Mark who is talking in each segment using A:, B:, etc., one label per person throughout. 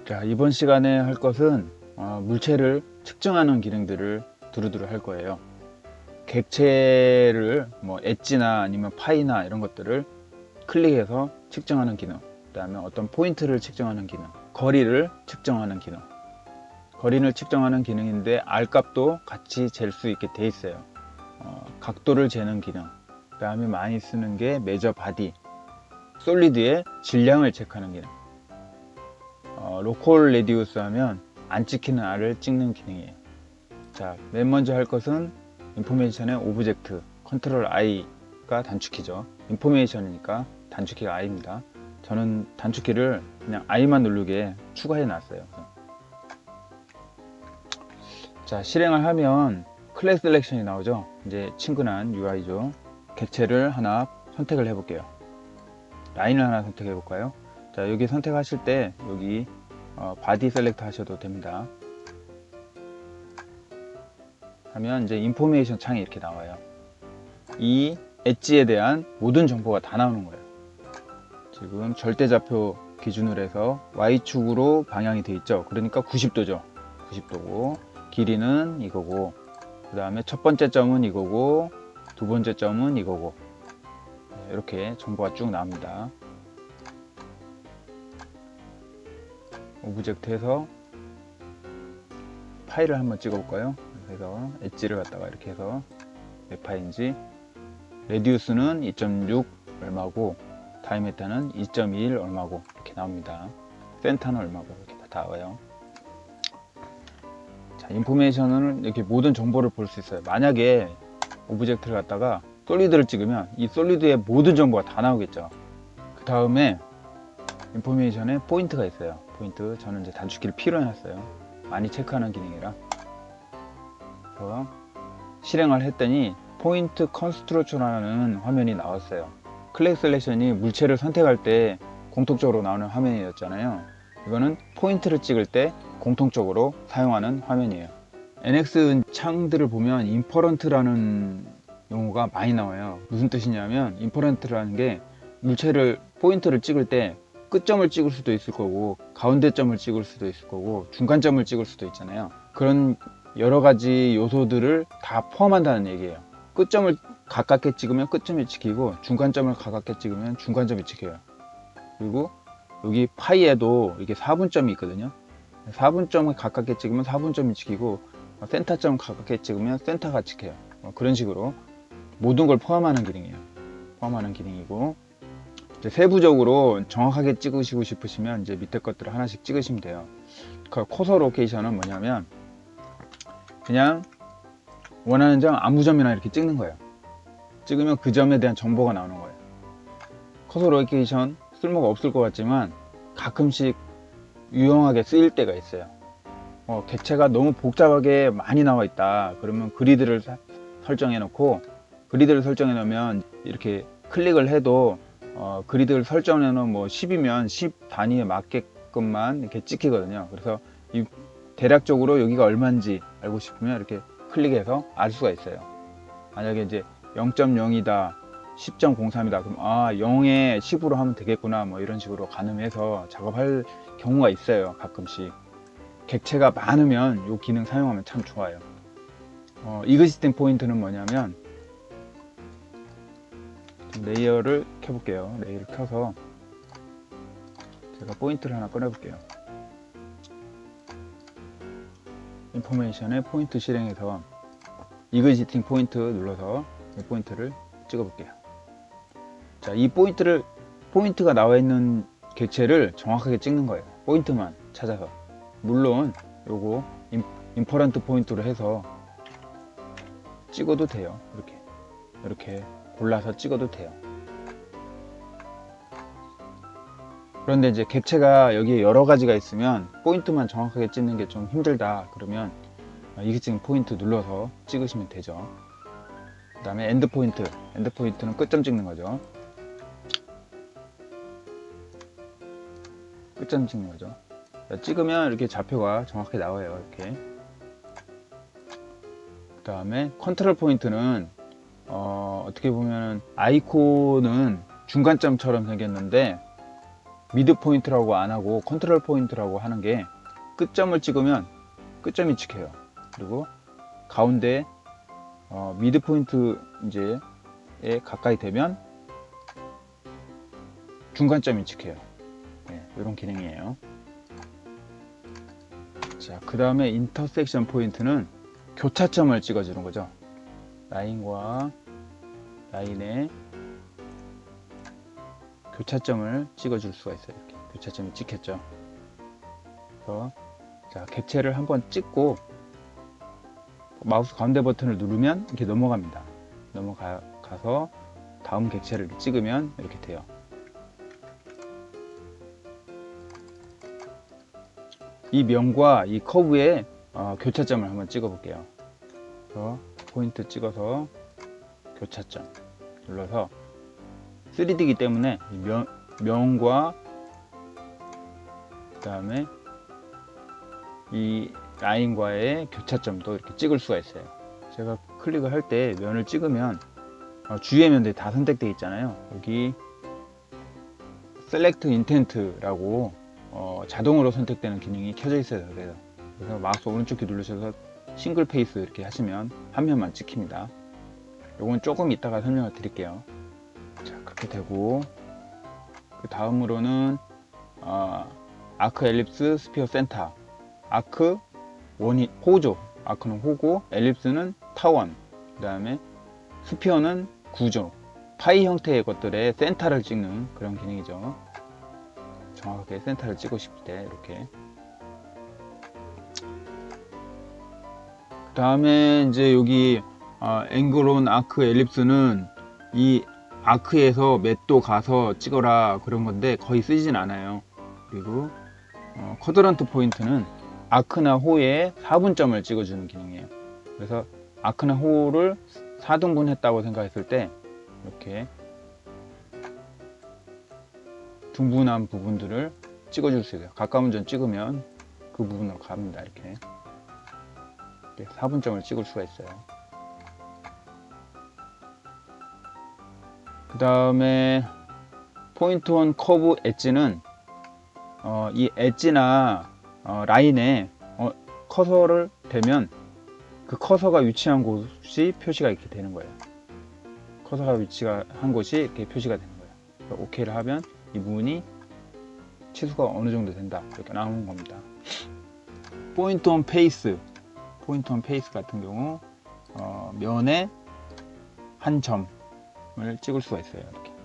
A: 자, 이번 시간에 할 것은 물체를 측정하는 기능들을 두루두루 할 거예요. 객체를 뭐 엣지나 아니면 파이나 이런 것들을 클릭해서 측정하는 기능, 그 다음에 어떤 포인트를 측정하는 기능, 거리를 측정하는 기능. 거리를 측정하는 기능인데 R 값도 같이 잴 수 있게 돼 있어요. 각도를 재는 기능, 그 다음에 많이 쓰는 게 메저 바디, 솔리드의 질량을 체크하는 기능. 로컬 레디우스 하면 안 찍히는 R을 찍는 기능이에요. 자, 맨 먼저 할 것은 인포메이션의 오브젝트, 컨트롤 I가 단축키죠. 인포메이션이니까 단축키가 I입니다. 저는 단축키를 그냥 I만 누르게 추가해 놨어요. 자, 실행을 하면 클래스 셀렉션이 나오죠. 이제 친근한 UI죠. 객체를 하나 선택을 해 볼게요. 라인을 하나 선택해 볼까요? 자, 여기 선택하실 때 여기 바디 셀렉트 하셔도 됩니다. 하면 이제 인포메이션 창이 이렇게 나와요. 이 엣지에 대한 모든 정보가 다 나오는 거예요. 지금 절대좌표 기준으로 해서 Y축으로 방향이 돼 있죠. 그러니까 90도죠. 90도고 길이는 이거고, 그 다음에 첫 번째 점은 이거고, 두 번째 점은 이거고, 이렇게 정보가 쭉 나옵니다. 오브젝트에서 파일을 한번 찍어 볼까요? 그래서 엣지를 갖다가 이렇게 해서 몇 파인지, 레디우스는 2.6 얼마고, 다이메타는 2.21 얼마고 이렇게 나옵니다. 센터는 얼마고 이렇게 다 나와요. 자, 인포메이션은 이렇게 모든 정보를 볼 수 있어요. 만약에 오브젝트를 갖다가 솔리드를 찍으면 이 솔리드의 모든 정보가 다 나오겠죠. 그 다음에 인포메이션에 포인트가 있어요. 포인트, 저는 이제 단축키를 P로 해놨어요. 많이 체크하는 기능이라. 그래서 실행을 했더니 포인트 컨스트럭션이라는 화면이 나왔어요. 클래스 셀렉션이 물체를 선택할 때 공통적으로 나오는 화면이었잖아요. 이거는 포인트를 찍을 때 공통적으로 사용하는 화면이에요. NX 창들을 보면 인퍼런트라는 용어가 많이 나와요. 무슨 뜻이냐면 인퍼런트라는 게 물체를 포인트를 찍을 때 끝점을 찍을 수도 있을 거고, 가운데 점을 찍을 수도 있을 거고, 중간점을 찍을 수도 있잖아요. 그런 여러 가지 요소들을 다 포함한다는 얘기예요. 끝점을 가깝게 찍으면 끝점이 찍히고, 중간점을 가깝게 찍으면 중간점이 찍혀요. 그리고 여기 파이에도 이게 4분점이 있거든요. 4분점을 가깝게 찍으면 4분점이 찍히고, 센터점 가깝게 찍으면 센터가 찍혀요. 그런 식으로 모든 걸 포함하는 기능이에요. 포함하는 기능이고, 이제 세부적으로 정확하게 찍으시고 싶으시면 이제 밑에 것들을 하나씩 찍으시면 돼요. 그 커서 로케이션은 뭐냐면 그냥 원하는 점 아무 점이나 이렇게 찍는 거예요. 찍으면 그 점에 대한 정보가 나오는 거예요. 커서 로케이션 쓸모가 없을 것 같지만 가끔씩 유용하게 쓰일 때가 있어요. 객체가 너무 복잡하게 많이 나와 있다 그러면 그리드를 설정해 놓고, 그리드를 설정해 놓으면 이렇게 클릭을 해도 그리드를 설정해 놓으면 뭐 10이면 10 단위에 맞게끔만 이렇게 찍히거든요. 그래서 이 대략적으로 여기가 얼마인지 알고 싶으면 이렇게 클릭해서 알 수가 있어요. 만약에 이제 0.0이다 10.03이다 그럼 0에 10으로 하면 되겠구나, 뭐 이런 식으로 가늠해서 작업할 경우가 있어요. 가끔씩 객체가 많으면 이 기능 사용하면 참 좋아요. 이그시스팅 포인트는 뭐냐면, 레이어를 켜볼게요. 레이어를 켜서 제가 포인트를 하나 꺼내 볼게요. 인포메이션의 포인트 실행해서 이그시스팅 포인트 눌러서 이 포인트를 찍어 볼게요. 자, 이 포인트가 나와 있는 객체를 정확하게 찍는 거예요. 포인트만 찾아서. 물론 요거 인퍼런트 포인트로 해서 찍어도 돼요. 이렇게 골라서 찍어도 돼요. 그런데 이제 객체가 여기에 여러 가지가 있으면 포인트만 정확하게 찍는 게 좀 힘들다 그러면 이그시스팅 포인트 눌러서 찍으시면 되죠. 그 다음에 엔드 포인트는 끝점 찍는 거죠. 끝점 찍는 거죠. 찍으면 이렇게 좌표가 정확하게 나와요. 이렇게. 그 다음에 컨트롤 포인트는 어떻게 보면 아이콘은 중간점처럼 생겼는데 미드 포인트라고 안 하고 컨트롤 포인트라고 하는 게 끝점을 찍으면 끝점이 찍혀요. 그리고 가운데 미드 포인트 이제에 가까이 되면 중간점이 찍혀요. 네, 이런 기능이에요. 자, 그 다음에 인터섹션 포인트는 교차점을 찍어주는 거죠. 라인과 라인의 교차점을 찍어줄 수가 있어요. 이렇게 교차점이 찍혔죠. 그래서 자, 객체를 한번 찍고 마우스 가운데 버튼을 누르면 이렇게 넘어갑니다. 넘어가서 다음 객체를 찍으면 이렇게 돼요. 이 면과 이 커브의 교차점을 한번 찍어 볼게요. 그래서 포인트 찍어서 교차점 눌러서 3D이기 때문에 이 면과 그 다음에 이 라인과의 교차점도 이렇게 찍을 수가 있어요. 제가 클릭을 할 때 면을 찍으면 주위의 면들이 다 선택되어 있잖아요. 여기 Select Intent라고 자동으로 선택되는 기능이 켜져 있어요. 그래서 마우스 오른쪽 키 누르셔서 싱글 페이스 이렇게 하시면 한 면만 찍힙니다. 요건 조금 이따가 설명을 드릴게요. 자, 그렇게 되고 그 다음으로는 아크, 엘립스, 스피어, 센터. 아크 원이 호죠. 아크는 호고, 엘립스는 타원, 그 다음에 스피어는 구조, 파이 형태의 것들의 센터를 찍는 그런 기능이죠. 정확하게 센터를 찍고 싶을 때 이렇게. 그 다음에 이제 여기 앵글온 아크 엘립스는 이 아크에서 몇 도 가서 찍어라 그런 건데 거의 쓰진 않아요. 그리고 쿼드런트 포인트는 아크나 호에 4분점을 찍어주는 기능이에요. 그래서 아크나 호를 4등분 했다고 생각했을 때 이렇게 둥분한 부분들을 찍어줄 수 있어요. 가까운 점 찍으면 그 부분으로 갑니다. 이렇게 4분점을 찍을 수가 있어요. 그 다음에 포인트 온 커브 엣지는 이 엣지나 라인에 커서를 대면 그 커서가 위치한 곳이 표시가 이렇게 되는 거예요. 커서가 위치한 곳이 이렇게 표시가 되는 거예요. 오케이를 하면 이 부분이 치수가 어느 정도 된다 이렇게 나오는 겁니다. 포인트 온 페이스 같은 경우 면에 한 점을 찍을 수가 있어요. 이렇게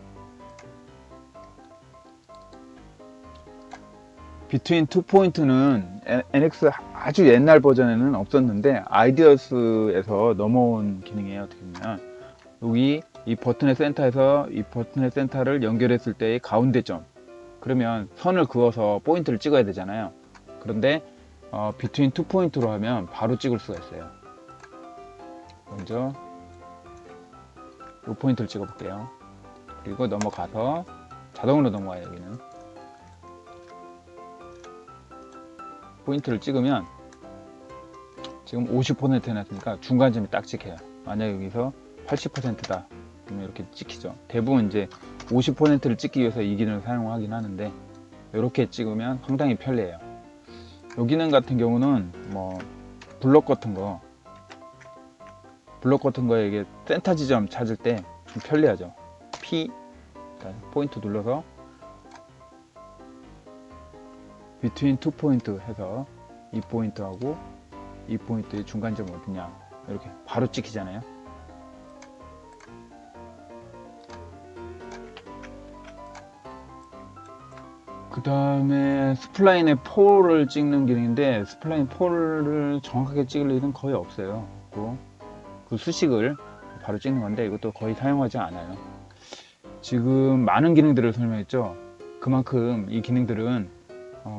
A: Between two point는 NX 아주 옛날 버전에는 없었는데 아이디어스에서 넘어온 기능이에요. 어떻게 보면 여기 이 버튼의 센터에서 이 버튼의 센터를 연결했을 때의 가운데 점, 그러면 선을 그어서 포인트를 찍어야 되잖아요. 그런데 Between two point로 하면 바로 찍을 수가 있어요. 먼저 이 포인트를 찍어 볼게요. 그리고 넘어가서 자동으로 넘어가요. 여기는 포인트를 찍으면 지금 50% 해놨으니까 중간점이 딱 찍혀요. 만약 여기서 80%다 그러면 이렇게 찍히죠. 대부분 이제 50%를 찍기 위해서 이 기능을 사용하긴 하는데 이렇게 찍으면 상당히 편리해요. 이 기능 같은 경우는 뭐 블럭 같은 거에 이게 센터 지점 찾을 때 좀 편리하죠. P 포인트 눌러서 Between two point 해서 이 포인트하고 이 포인트의 중간점이 어디냐 이렇게 바로 찍히잖아요. 그 다음에 스플라인의 폴을 찍는 기능인데 스플라인 폴을 정확하게 찍을 일은 거의 없어요. 그 수식을 바로 찍는 건데 이것도 거의 사용하지 않아요. 지금 많은 기능들을 설명했죠. 그만큼 이 기능들은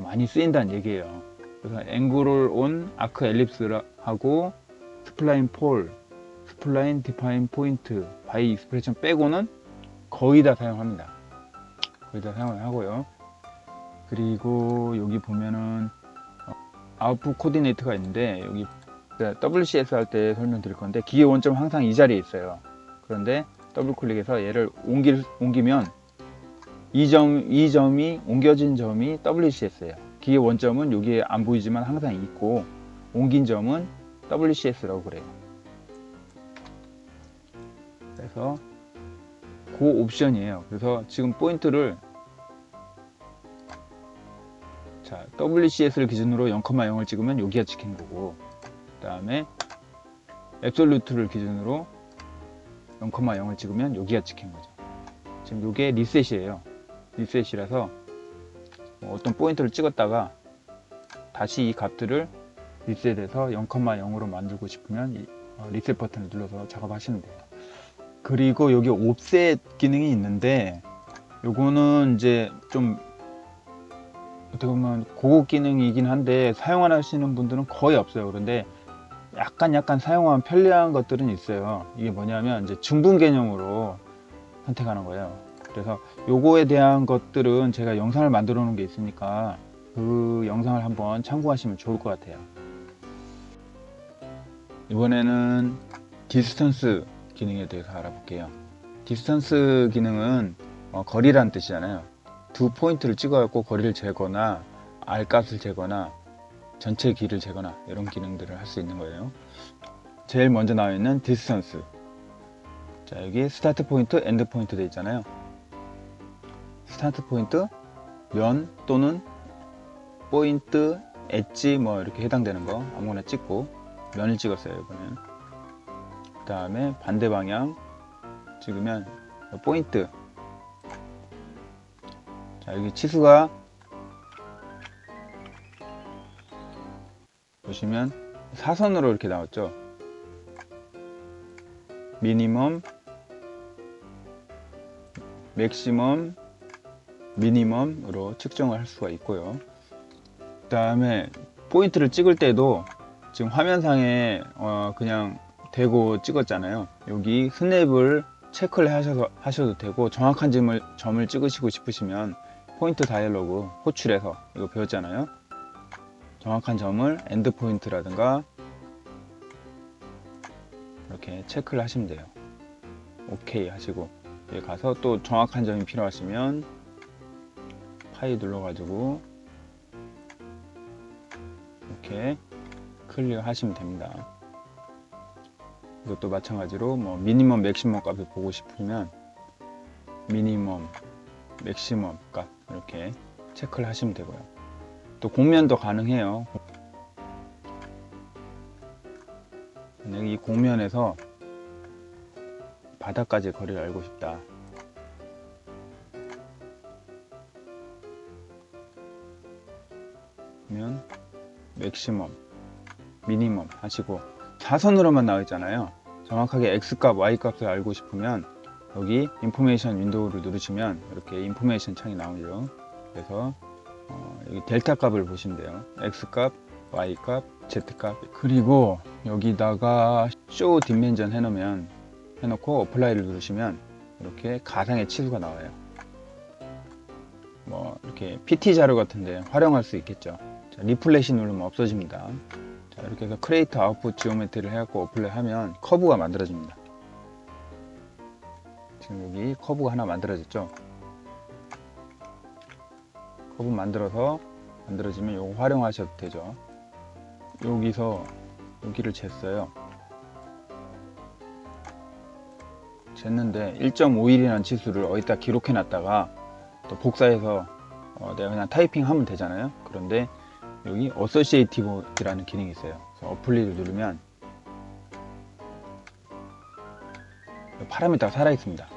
A: 많이 쓰인다는 얘기예요. 그래서 앵글을 온 아크 엘립스하고 스플라인 폴, 스플라인 디파인 포인트, 바이 익스프레션 빼고는 거의 다 사용합니다. 거의 다 사용을 하고요. 그리고 여기 보면은 아웃풋 코디네이터가 있는데 여기 WCS 할 때 설명드릴 건데 기계 원점 항상 이 자리에 있어요. 그런데 더블 클릭해서 얘를 옮기면 이 점이 옮겨진 점이 WCS예요. 기계 원점은 여기에 안 보이지만 항상 있고, 옮긴 점은 WCS라고 그래요. 그래서 그 옵션이에요. 그래서 지금 포인트를, 자, WCS를 기준으로 0,0을 찍으면 여기가 찍힌 거고, 그 다음에 앱솔루트를 기준으로 0,0을 찍으면 여기가 찍힌 거죠. 지금 이게 리셋이에요. 리셋이라서 어떤 포인트를 찍었다가 다시 이 값들을 리셋해서 0,0으로 만들고 싶으면 리셋 버튼을 눌러서 작업하시면 돼요. 그리고 여기 옵셋 기능이 있는데, 요거는 이제 좀 어떻게 보면 고급 기능이긴 한데 사용 안 하시는 분들은 거의 없어요. 그런데 약간 사용하면 편리한 것들은 있어요. 이게 뭐냐면 이제 중분 개념으로 선택하는 거예요. 그래서 요거에 대한 것들은 제가 영상을 만들어 놓은 게 있으니까 그 영상을 한번 참고하시면 좋을 것 같아요. 이번에는 디스턴스 기능에 대해서 알아볼게요. 디스턴스 기능은 거리라는 뜻이잖아요. 두 포인트를 찍어갖고 거리를 재거나 R 값을 재거나 전체 길을 재거나 이런 기능들을 할 수 있는 거예요. 제일 먼저 나와 있는 디스턴스. 자, 여기 스타트 포인트, 엔드 포인트 돼 있잖아요. 스타트 포인트, 면 또는 포인트, 엣지 뭐 이렇게 해당되는 거 아무거나 찍고, 면을 찍었어요 이번엔. 그 다음에 반대 방향 찍으면 포인트. 자, 여기 치수가 보시면 사선으로 이렇게 나왔죠. 미니멈, 맥시멈, 미니멈으로 측정을 할 수가 있고요. 그 다음에 포인트를 찍을 때도 지금 화면상에 그냥 대고 찍었잖아요. 여기 스냅을 체크를 하셔도 되고, 정확한 점을 찍으시고 싶으시면 포인트 다이얼로그 호출해서 이거 배웠잖아요. 정확한 점을 엔드 포인트라든가 이렇게 체크를 하시면 돼요. 오케이 하시고, 여기 가서 또 정확한 점이 필요하시면 파이 눌러가지고 이렇게 클리어 하시면 됩니다. 이것도 마찬가지로 뭐 미니멈, 맥시멈 값을 보고 싶으면 미니멈, 맥시멈 값 이렇게 체크를 하시면 되고요. 또 공면도 가능해요. 만약에 이 공면에서 바닥까지 거리를 알고 싶다. 그러면 맥시멈, 미니멈 하시고, 사선으로만 나와 있잖아요. 정확하게 X값, Y값을 알고 싶으면 여기 인포메이션 윈도우를 누르시면 이렇게 인포메이션 창이 나오죠. 그래서 여기 델타 값을 보시면 돼요. X값, Y값, Z값. 그리고 여기다가 쇼 디멘전 해놓고 어플라이를 누르시면 이렇게 가상의 치수가 나와요. 뭐 이렇게 PT 자료 같은데 활용할 수 있겠죠. 자, 리플래시 누르면 없어집니다. 자, 이렇게 해서 크레이트 아웃풋 지오메트리를 해갖고 어플라이 하면 커브가 만들어집니다. 지금 여기 커브가 하나 만들어졌죠. 커브 만들어지면 이거 활용하셔도 되죠. 여기서 여기를 쟀어요. 쟀는데 1.51이라는 치수를 어디다 기록해 놨다가 또 복사해서 내가 그냥 타이핑 하면 되잖아요. 그런데 여기 어소시에이티브라는 기능이 있어요. 그래서 어플리를 누르면 파라미터가 살아있습니다.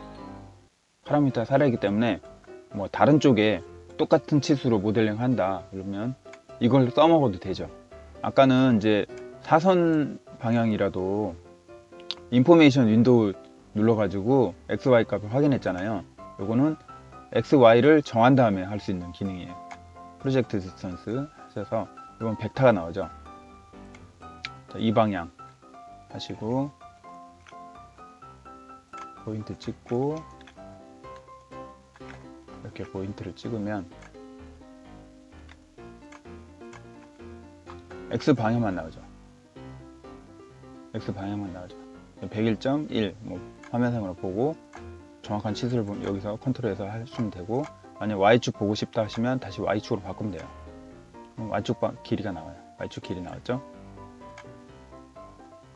A: 파라미터가 살아있기 때문에 뭐 다른 쪽에 똑같은 치수로 모델링 한다 그러면 이걸 써먹어도 되죠. 아까는 이제 사선 방향이라도 인포메이션 윈도우 눌러가지고 XY 값을 확인했잖아요. 요거는 XY를 정한 다음에 할 수 있는 기능이에요. 프로젝트 디스턴스 하셔서 이건 벡터가 나오죠. 자, 이 방향 하시고 포인트 찍고 이렇게 포인트를 찍으면 X 방향만 나오죠. X 방향만 나오죠. 101.1 뭐 화면상으로 보고 정확한 치수를 여기서 컨트롤해서 하시면 되고, 만약 Y축 보고 싶다 하시면 다시 Y축으로 바꾸면 돼요. Y축 길이가 나와요. Y축 길이 나왔죠?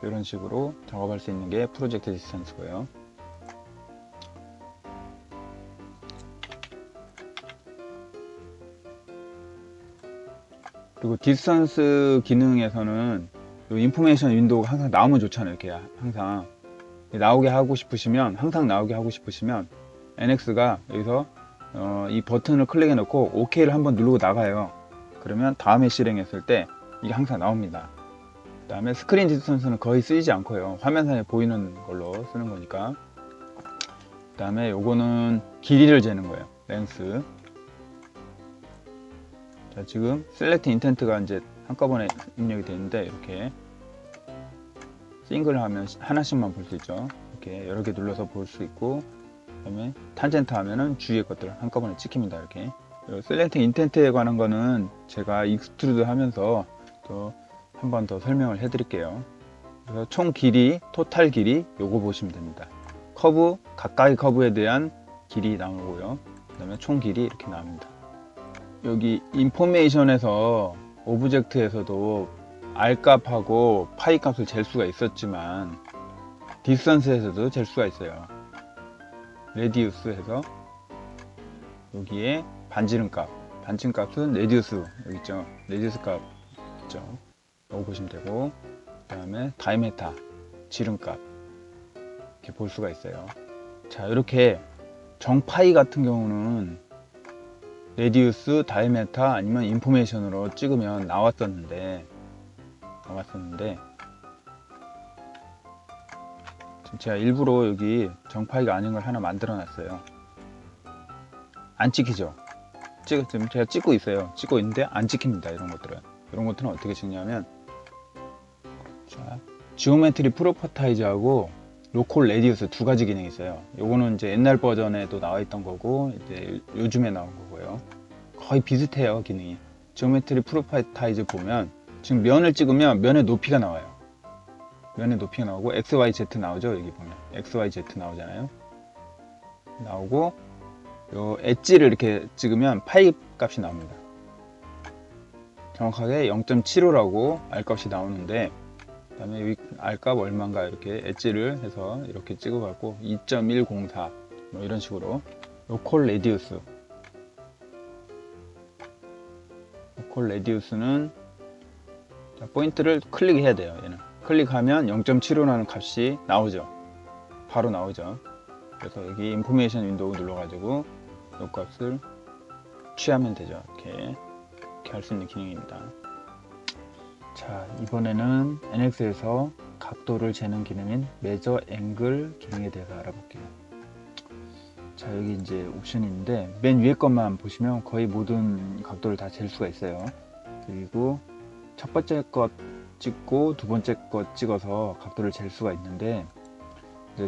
A: 이런 식으로 작업할 수 있는 게 프로젝트 디스턴스고요. 그리고 디스턴스 기능에서는 인포메이션 윈도우가 항상 나오면 좋잖아요. 이렇게 항상 나오게 하고 싶으시면, 항상 나오게 하고 싶으시면 NX가 여기서 이 버튼을 클릭해 놓고 OK를 한번 누르고 나가요. 그러면 다음에 실행했을 때 이게 항상 나옵니다. 그 다음에 스크린 디스턴스는 거의 쓰이지 않고요. 화면상에 보이는 걸로 쓰는 거니까. 그 다음에 요거는 길이를 재는 거예요. 렌스. 자, 지금 셀렉트 인텐트가 이제 한꺼번에 입력이 되는데, 이렇게 싱글 하면 하나씩만 볼 수 있죠. 이렇게 여러 개 눌러서 볼 수 있고, 그 다음에 탄젠트 하면은 주위의 것들을 한꺼번에 찍힙니다. 이렇게. 셀렉트 인텐트에 관한 거는 제가 익스트루드 하면서 또 한 번 더 설명을 해 드릴게요. 그래서 총 길이, 토탈 길이 요거 보시면 됩니다. 커브, 가까이 커브에 대한 길이 나오고요. 그 다음에 총 길이 이렇게 나옵니다. 여기 인포메이션에서 오브젝트에서도 R 값하고 파이 값을 잴 수가 있었지만 디스턴스에서도 잴 수가 있어요. 레디우스 해서 여기에 반지름 값, 반지름 값은 레디우스 여기 있죠. 레디우스 값 있죠. 이거 보시면 되고, 그 다음에 다이메타 지름 값 이렇게 볼 수가 있어요. 자, 이렇게 정파이 같은 경우는 레디우스, 다이메타 아니면 인포메이션으로 찍으면 나왔었는데 제가 일부러 여기 정파이가 아닌 걸 하나 만들어 놨어요. 안 찍히죠? 지금 제가 찍고 있어요. 찍고 있는데 안 찍힙니다. 이런 것들은 어떻게 찍냐면, 자, 지오메트리 프로퍼타이즈하고 로컬 레디우스 두 가지 기능이 있어요. 요거는 이제 옛날 버전에도 나와 있던 거고, 이제 요즘에 나온 거고요. 거의 비슷해요, 기능이. 지오메트리 프로퍼타이즈 보면 지금 면을 찍으면 면의 높이가 나와요. 면의 높이가 나오고 XYZ 나오죠. 여기 보면 XYZ 나오잖아요. 나오고 요 엣지를 이렇게 찍으면 파이 값이 나옵니다. 정확하게 0.75라고 R 값이 나오는데, 그 다음에 여기 R 값 얼마인가 이렇게 엣지를 해서 이렇게 찍어갖고 2.104 뭐 이런 식으로. 로컬 레디우스는 포인트를 클릭해야 돼요. 얘는 클릭하면 0.75라는 값이 나오죠. 바로 나오죠. 그래서 여기 인포메이션 윈도우 눌러가지고 이 값을 취하면 되죠. 이렇게 할 수 있는 기능입니다. 자, 이번에는 NX에서 각도를 재는 기능인 메저 앵글 기능에 대해서 알아볼게요. 자, 여기 이제 옵션이 있는데 맨 위에 것만 보시면 거의 모든 각도를 다 잴 수가 있어요. 그리고 첫 번째 것 찍고 두 번째 것 찍어서 각도를 잴 수가 있는데, 이제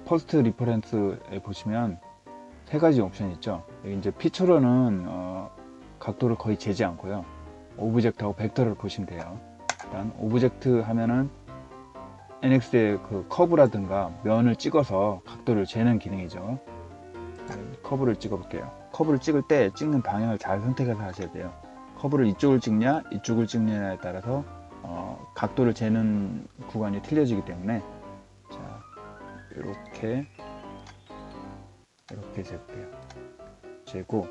A: 퍼스트 리퍼런스에 보시면 세 가지 옵션이 있죠. 여기 이제 피처로는 각도를 거의 재지 않고요. 오브젝트하고 벡터를 보시면 돼요. 일단 오브젝트 하면은 NX의 그 커브라든가 면을 찍어서 각도를 재는 기능이죠. 커브를 찍어 볼게요. 커브를 찍을 때 찍는 방향을 잘 선택해서 하셔야 돼요. 커브를 이쪽을 찍냐 이쪽을 찍냐에 따라서 각도를 재는 구간이 틀려지기 때문에, 자, 이렇게 재볼게요. 재고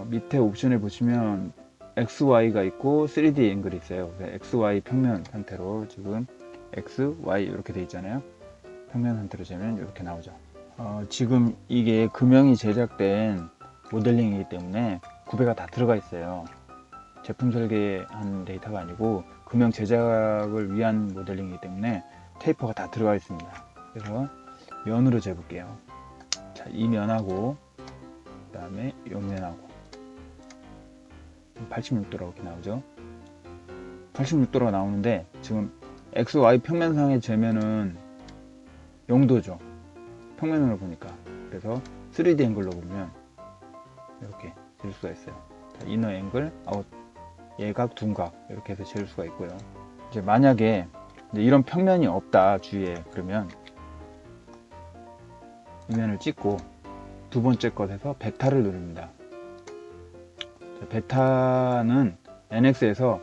A: 밑에 옵션을 보시면 XY가 있고 3D 앵글이 있어요. XY 평면 상태로 지금 X, Y 이렇게 돼 있잖아요. 평면 상태로 재면 이렇게 나오죠. 지금 이게 금형이 제작된 모델링이기 때문에 구배가 다 들어가 있어요. 제품 설계한 데이터가 아니고 금형 제작을 위한 모델링이기 때문에 테이퍼가 다 들어가 있습니다. 그래서 면으로 재볼게요. 자, 이 면하고 그 다음에 이 면하고 86도라고 이렇게 나오죠. 86도가 나오는데 지금 XY 평면상에 재면은 0도죠. 평면으로 보니까. 그래서 3D 앵글로 보면 이렇게 잴 수가 있어요. 자, 이너 앵글, 아웃 예각, 둔각 이렇게 해서 재울 수가 있고요. 이제 만약에 이런 평면이 없다 주위에, 그러면 이 면을 찍고 두 번째 것에서 벡터를 누릅니다. 벡터는 NX에서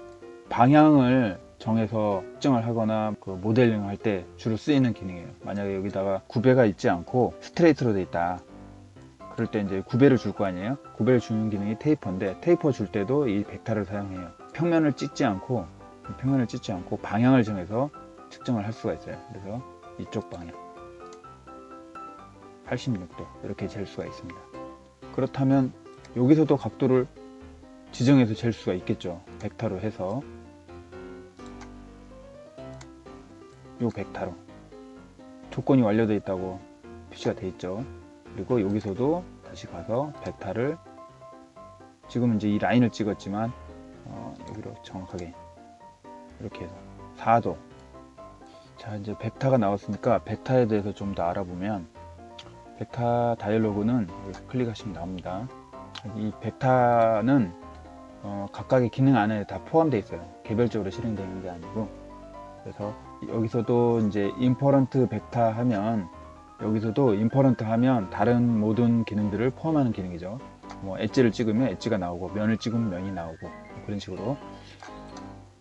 A: 방향을 정해서 측정을 하거나 그 모델링을 할 때 주로 쓰이는 기능이에요. 만약에 여기다가 구배가 있지 않고 스트레이트로 돼 있다. 그럴 때 이제 구배를 줄 거 아니에요. 구배를 주는 기능이 테이퍼인데, 테이퍼 줄 때도 이 벡터를 사용해요. 평면을 찍지 않고 방향을 정해서 측정을 할 수가 있어요. 그래서 이쪽 방향 86도 이렇게 잴 수가 있습니다. 그렇다면 여기서도 각도를 지정해서 잴 수가 있겠죠. 벡터로 해서 요 벡터로 조건이 완료되어 있다고 표시가 되어 있죠. 그리고 여기서도 다시 가서 벡터를, 지금 이제 이 라인을 찍었지만 여기로 정확하게 이렇게 해서 4도. 자, 이제 벡터가 나왔으니까 벡터에 대해서 좀 더 알아보면, 벡터 다이얼로그는 여기서 클릭하시면 나옵니다. 이 벡터는 각각의 기능 안에 다 포함되어 있어요. 개별적으로 실행되어 있는 게 아니고. 그래서 여기서도 이제 임퍼런트 벡터 하면, 여기서도 임퍼런트 하면 다른 모든 기능들을 포함하는 기능이죠. 뭐 엣지를 찍으면 엣지가 나오고, 면을 찍으면 면이 나오고, 그런 식으로.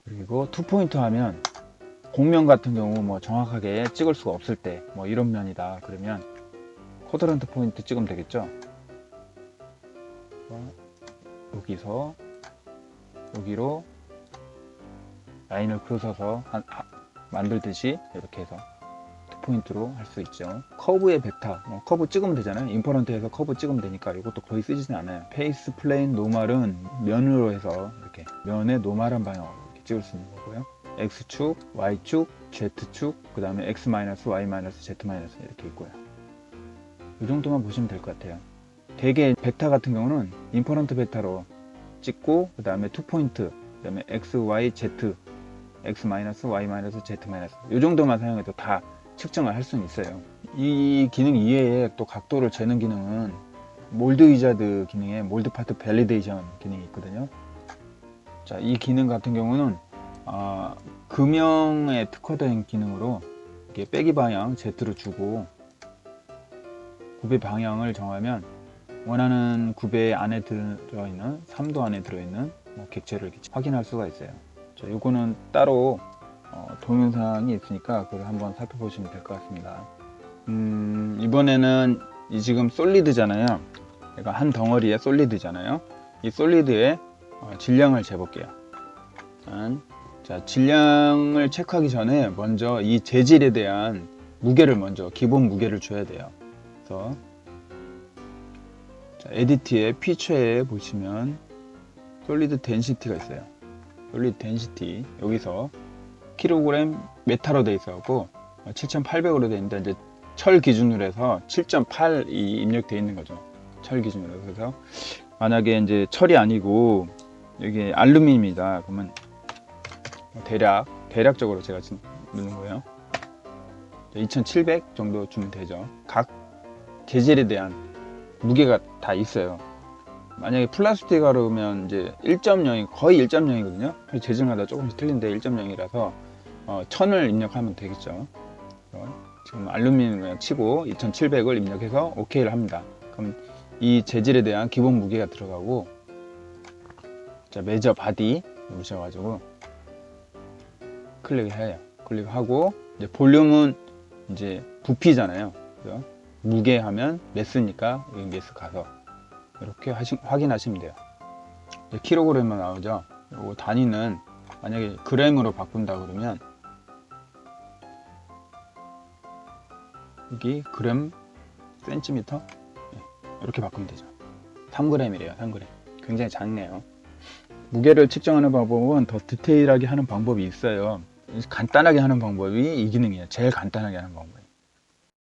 A: 그리고 투포인트 하면 곡면 같은 경우 뭐 정확하게 찍을 수가 없을 때 뭐 이런 면이다 그러면 쿼드런트 포인트 찍으면 되겠죠. 여기서 여기로 라인을 그어서 만들듯이 이렇게 해서 투포인트로 할 수 있죠. 커브의 벡터, 커브 찍으면 되잖아요. 임퍼런트에서 커브 찍으면 되니까 이것도 거의 쓰지는 않아요. 페이스, 플레인, 노멀은 면으로 해서 이렇게 면의 노멀한 방향으로 이렇게 찍을 수 있는 거고요. X축, Y축, Z축, 그 다음에 X-, Y-, Z- 이렇게 있고요. 이 정도만 보시면 될 것 같아요. 대개 벡터 같은 경우는 임퍼런트 벡터로 찍고, 그 다음에 투포인트, 그 다음에 X, Y, Z, X-, Y-, Z- 이 정도만 사용해도 다 측정을 할 수는 있어요. 이 기능 이외에 또 각도를 재는 기능은 몰드 위자드 기능에 몰드 파트 밸리데이션 기능이 있거든요. 자, 이 기능 같은 경우는 금형에 특화된 기능으로 이렇게 빼기 방향 Z로 주고 구배 방향을 정하면 원하는 구배 안에 들어있는 3도 안에 들어있는 객체를 확인할 수가 있어요. 자, 요거는 따로 동영상이 있으니까 그걸 한번 살펴보시면 될 것 같습니다. 이번에는 이 지금 솔리드잖아요. 그러니까 한 덩어리의 솔리드잖아요. 이 솔리드의 질량을 재볼게요. 자, 질량을 체크하기 전에 먼저 이 재질에 대한 무게를 먼저 기본 무게를 줘야 돼요. 그래서 자, 에디트의 피처에 보시면 솔리드 덴시티가 있어요. 솔리드 덴시티 여기서 킬로그램 메타로 되어 있어갖고 7,800으로 되어 있는데, 이제 철 기준으로 해서 7.8이 입력되어 있는 거죠. 철 기준으로. 그래서 만약에 이제 철이 아니고 여기 알루미늄이다 그러면 대략적으로 제가 지금 넣는 거예요. 2,700 정도 주면 되죠. 각 재질에 대한 무게가 다 있어요. 만약에 플라스틱 그러면 이제 1.0이 거의 1.0이거든요. 재질마다 조금씩 틀린데 1.0이라서 1000을 입력하면 되겠죠. 지금 알루미늄을 치고 2700을 입력해서 OK를 합니다. 그럼 이 재질에 대한 기본 무게가 들어가고, 자, 메저 바디 누르셔가지고 클릭해요. 클릭하고 이제 볼륨은 이제 부피잖아요. 그죠? 무게 하면 매스니까 여기 매스 가서 이렇게 확인하시면 돼요. 킬로그램만 나오죠. 요 단위는 만약에 그램으로 바꾼다 그러면 여기 그램, 센티미터 이렇게 바꾸면 되죠. 3g이래요. 3g. 굉장히 작네요. 무게를 측정하는 방법은 더 디테일하게 하는 방법이 있어요. 간단하게 하는 방법이 이 기능이에요. 제일 간단하게 하는 방법이.